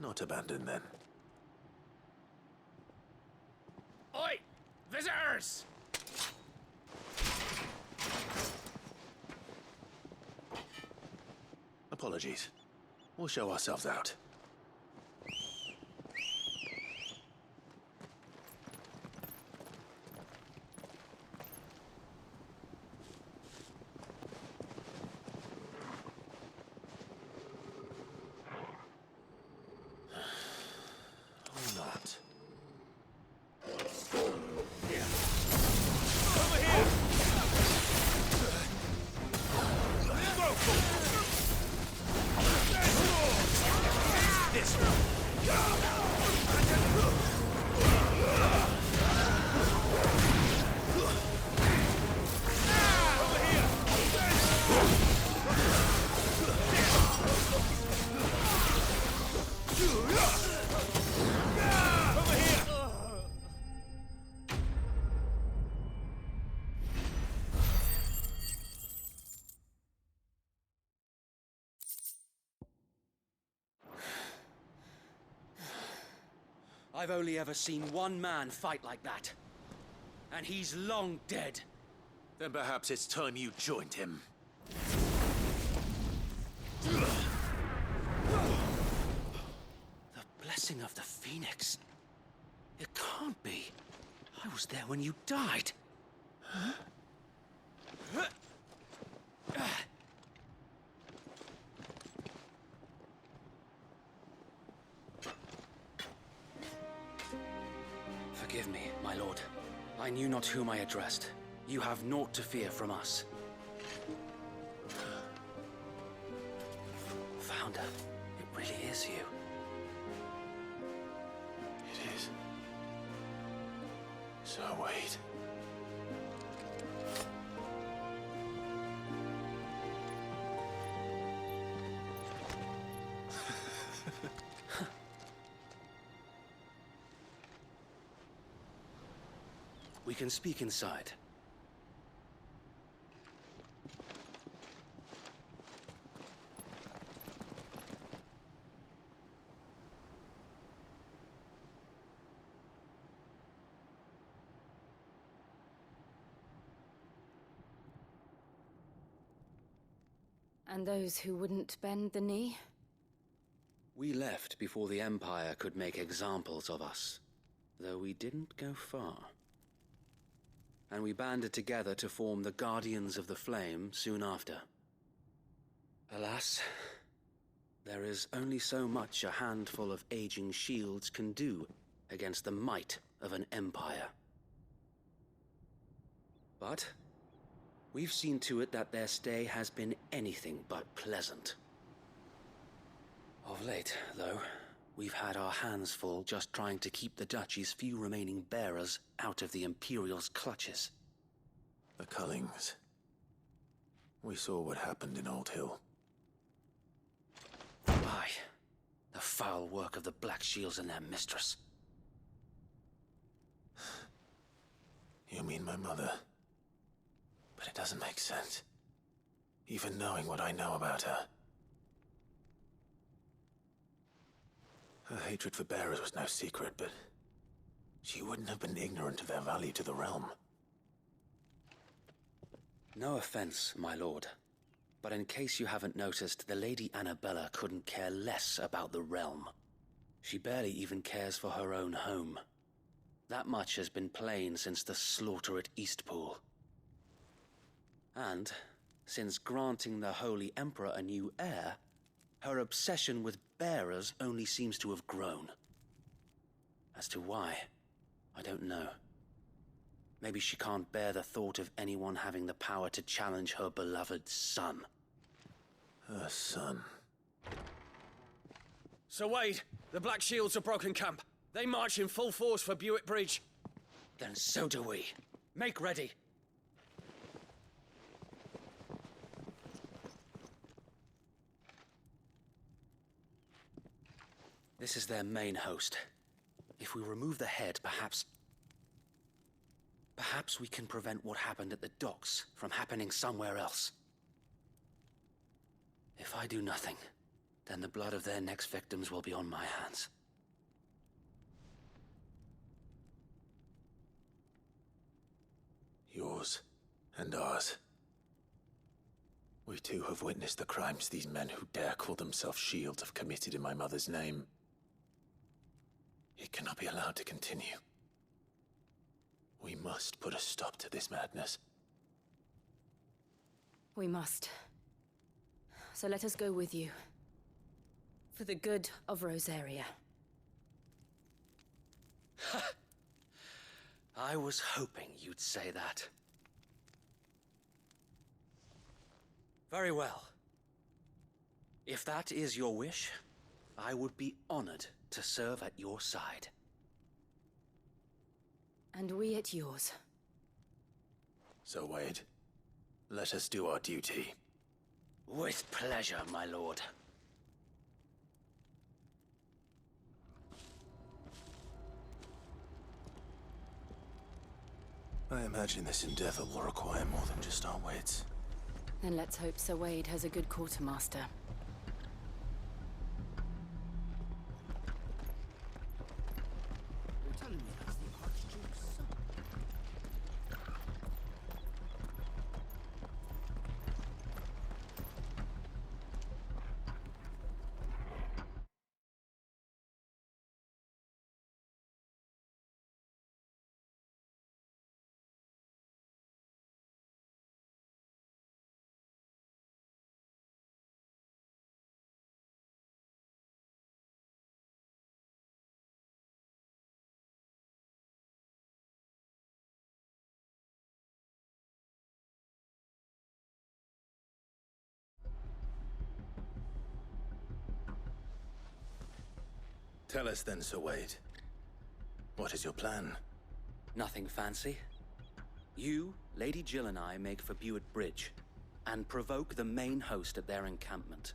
Not abandoned, then. Oi! Visitors! Apologies. We'll show ourselves out. Or not. Over here! This one. I've only ever seen one man fight like that. And he's long dead. Then perhaps it's time you joined him. The blessing of the Phoenix. It can't be. I was there when you died. Huh? Forgive me, my lord. I knew not whom I addressed. You have naught to fear from us. Founder, it really is you. It is. So wait. We can speak inside. And those who wouldn't bend the knee? We left before the Empire could make examples of us, though we didn't go far. And we banded together to form the Guardians of the Flame soon after. Alas, there is only so much a handful of aging shields can do against the might of an empire. But we've seen to it that their stay has been anything but pleasant. Of late, though, we've had our hands full just trying to keep the Duchy's few remaining bearers out of the Imperial's clutches. The Cullings. We saw what happened in Old Hill. Aye, the foul work of the Black Shields and their mistress. You mean my mother? But it doesn't make sense. Even knowing what I know about her. Her hatred for bearers was no secret, but she wouldn't have been ignorant of their value to the realm. No offense, my lord, but in case you haven't noticed, the Lady Annabella couldn't care less about the realm. She barely even cares for her own home. That much has been plain since the slaughter at Eastpool. And, since granting the Holy Emperor a new heir, her obsession with bearers only seems to have grown. As to why, I don't know. Maybe she can't bear the thought of anyone having the power to challenge her beloved son. Her son. Sir Wade, the Black Shields have broken camp. They march in full force for Buick Bridge. Then so do we. Make ready. This is their main host. If we remove the head, perhaps we can prevent what happened at the docks from happening somewhere else. If I do nothing, then the blood of their next victims will be on my hands. Yours and ours. We too have witnessed the crimes these men who dare call themselves shields have committed in my mother's name. It cannot be allowed to continue. We must put a stop to this madness. We must. So let us go with you. For the good of Rosaria. I was hoping you'd say that. Very well. If that is your wish, I would be honored to serve at your side. And we at yours. So, Wade, let us do our duty. With pleasure, my lord. I imagine this endeavor will require more than just our wits. Then let's hope Sir Wade has a good quartermaster. You're telling me that's the Archduke's son? Tell us then, Sir Wade. What is your plan? Nothing fancy. You, Lady Jill and I make for Buett Bridge, and provoke the main host at their encampment.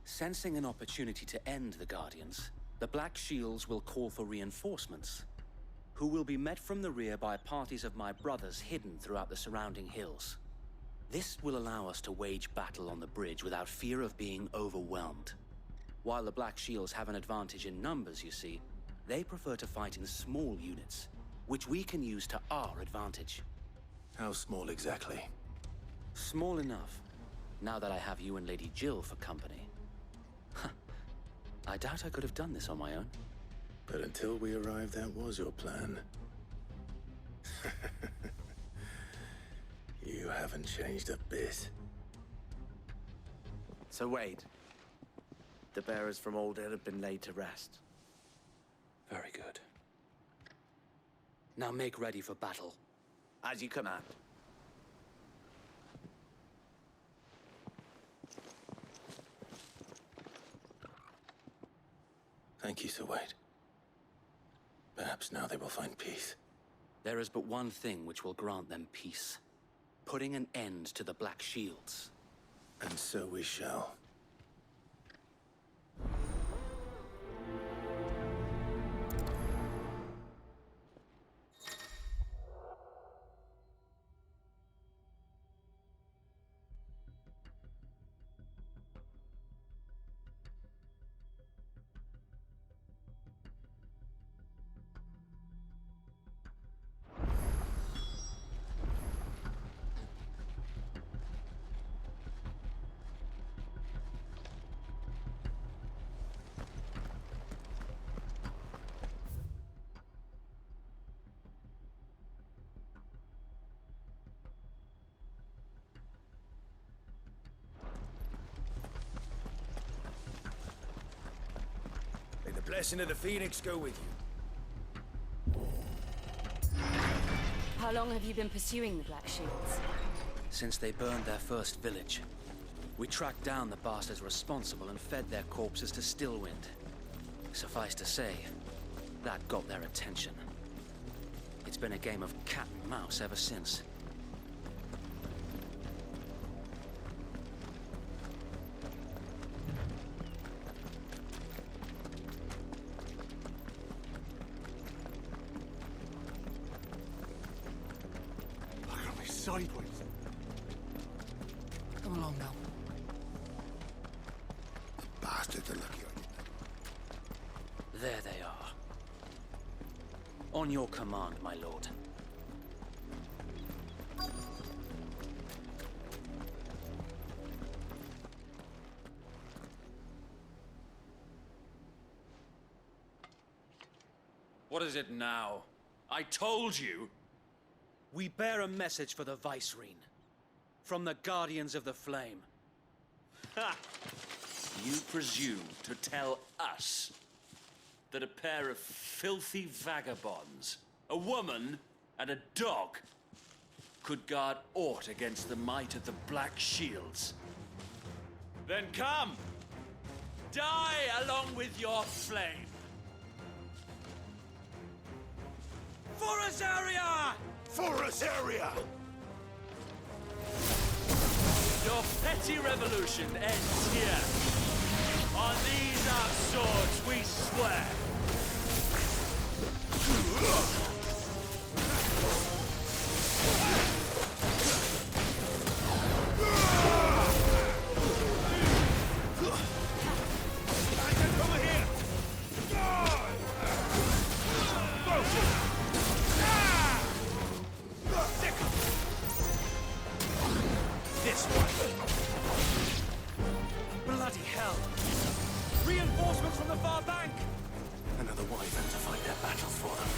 Sensing an opportunity to end the Guardians, the Black Shields will call for reinforcements, who will be met from the rear by parties of my brothers hidden throughout the surrounding hills. This will allow us to wage battle on the bridge without fear of being overwhelmed. While the Black Shields have an advantage in numbers, you see, they prefer to fight in small units, which we can use to our advantage. How small exactly? Small enough, now that I have you and Lady Jill for company. I doubt I could have done this on my own. But until we arrived, that was your plan. You haven't changed a bit. So Wade, the bearers from Old Hill have been laid to rest. Very good. Now make ready for battle. As you command. Thank you, Sir Wade. Perhaps now they will find peace. There is but one thing which will grant them peace. Putting an end to the Black Shields. And so we shall. May the blessing of the Phoenix go with you. How long have you been pursuing the Black Shields? Since they burned their first village, we tracked down the bastards responsible and fed their corpses to Stillwind. Suffice to say, that got their attention. It's been a game of cat and mouse ever since. Look at me sideways. Come along now. The bastard There they are. On your command, my lord. What is it now? I told you! We bear a message for the Vicereine. From the Guardians of the Flame. Ha! You presume to tell us that a pair of filthy vagabonds, a woman and a dog, could guard aught against the might of the Black Shields? Then come! Die along with your flame! For Azaria! For Azaria! Your petty revolution ends here. On these our swords we swear. Over here! This one! Bloody hell! Reinforcements from the far bank! Another wyvern to fight their battles for them.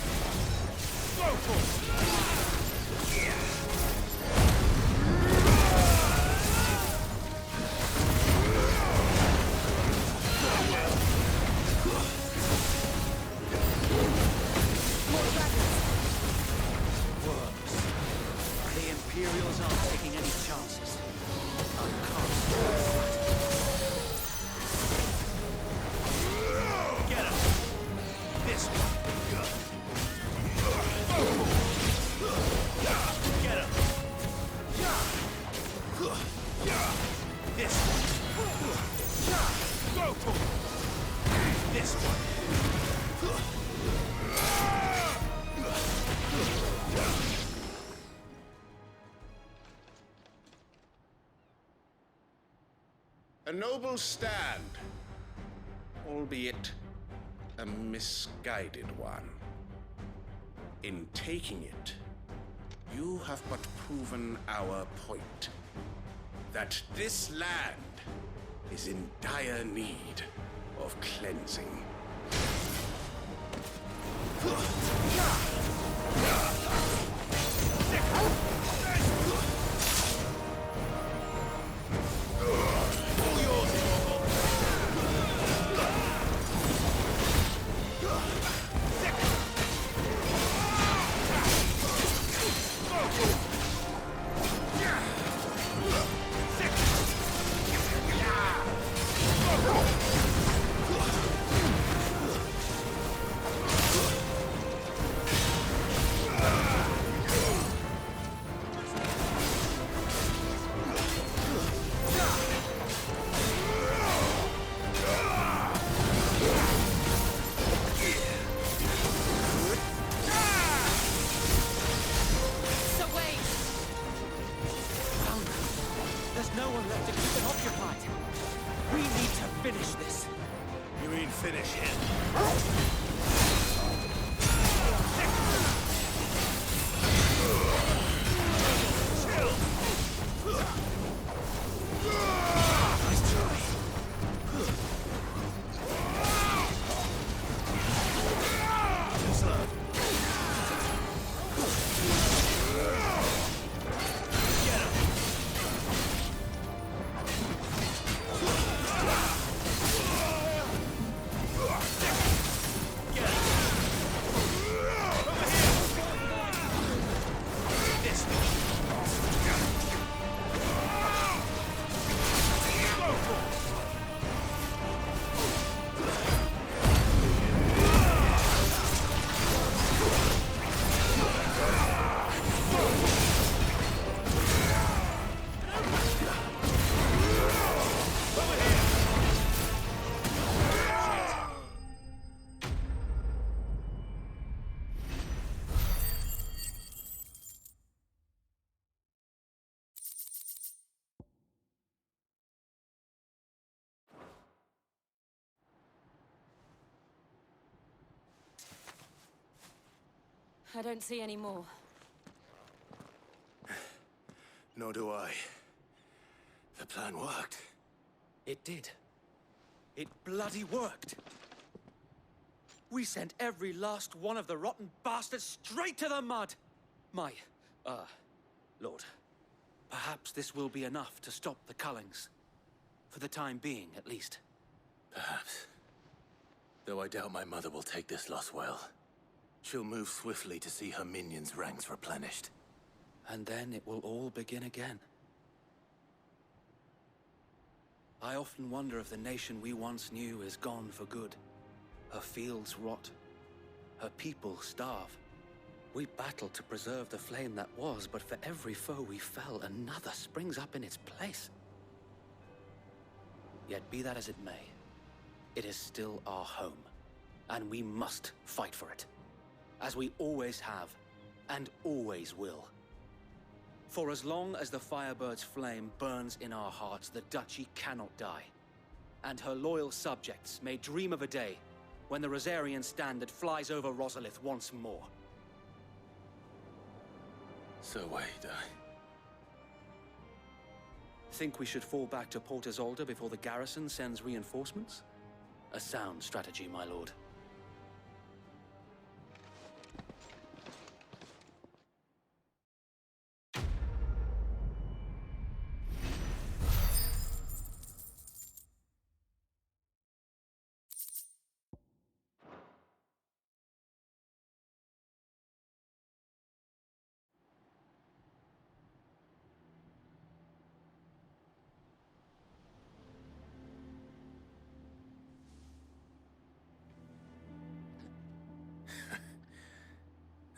Go for it! The Imperials aren't taking any chances. Get him! This one! Get him! This one! Go for it! This one! A noble stand, albeit a misguided one. In taking it, you have but proven our point. That this land is in dire need of cleansing. There's no one left to keep it occupied. We need to finish this. You mean finish him? I don't see any more. Nor do I. The plan worked. It did. It bloody worked. We sent every last one of the rotten bastards straight to the mud! Lord, perhaps this will be enough to stop the Cullings. For the time being, at least. Perhaps. Though I doubt my mother will take this loss well. She'll move swiftly to see her minions' ranks replenished. And then it will all begin again. I often wonder if the nation we once knew is gone for good. Her fields rot. Her people starve. We battled to preserve the flame that was, but for every foe we fell, another springs up in its place. Yet be that as it may, it is still our home, and we must fight for it, as we always have, and always will. For as long as the Firebird's flame burns in our hearts, the Duchy cannot die, and her loyal subjects may dream of a day when the Rosarian standard flies over Rosalith once more. So wait, Think we should fall back to Port Isolde before the garrison sends reinforcements? A sound strategy, my lord.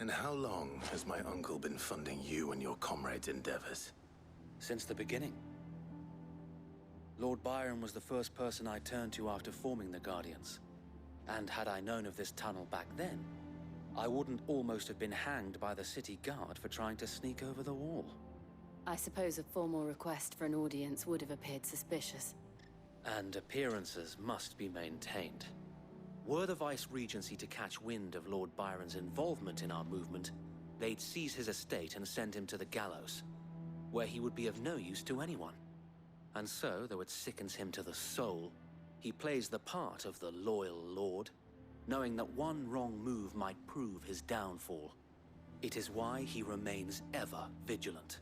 And how long has my uncle been funding you and your comrades' endeavors? Since the beginning. Lord Byron was the first person I turned to after forming the Guardians. And had I known of this tunnel back then, I wouldn't almost have been hanged by the city guard for trying to sneak over the wall. I suppose a formal request for an audience would have appeared suspicious. And appearances must be maintained. Were the Vice-Regency to catch wind of Lord Byron's involvement in our movement, they'd seize his estate and send him to the gallows, where he would be of no use to anyone. And so, though it sickens him to the soul, he plays the part of the loyal lord, knowing that one wrong move might prove his downfall. It is why he remains ever vigilant.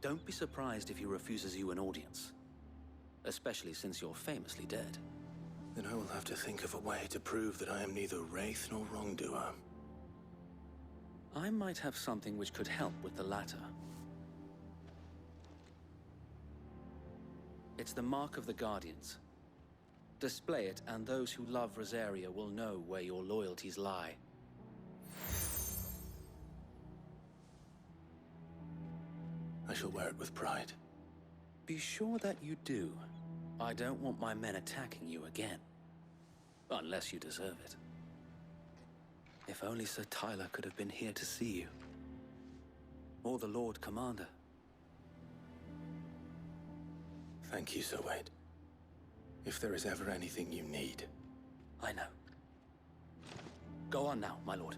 Don't be surprised if he refuses you an audience, especially since you're famously dead. Then I will have to think of a way to prove that I am neither wraith nor wrongdoer. I might have something which could help with the latter. It's the mark of the Guardians. Display it, and those who love Rosaria will know where your loyalties lie. I shall wear it with pride. Be sure that you do. I don't want my men attacking you again. Unless you deserve it. If only Sir Tyler could have been here to see you. Or the Lord Commander. Thank you, Sir Wade. If there is ever anything you need. I know. Go on now, my lord.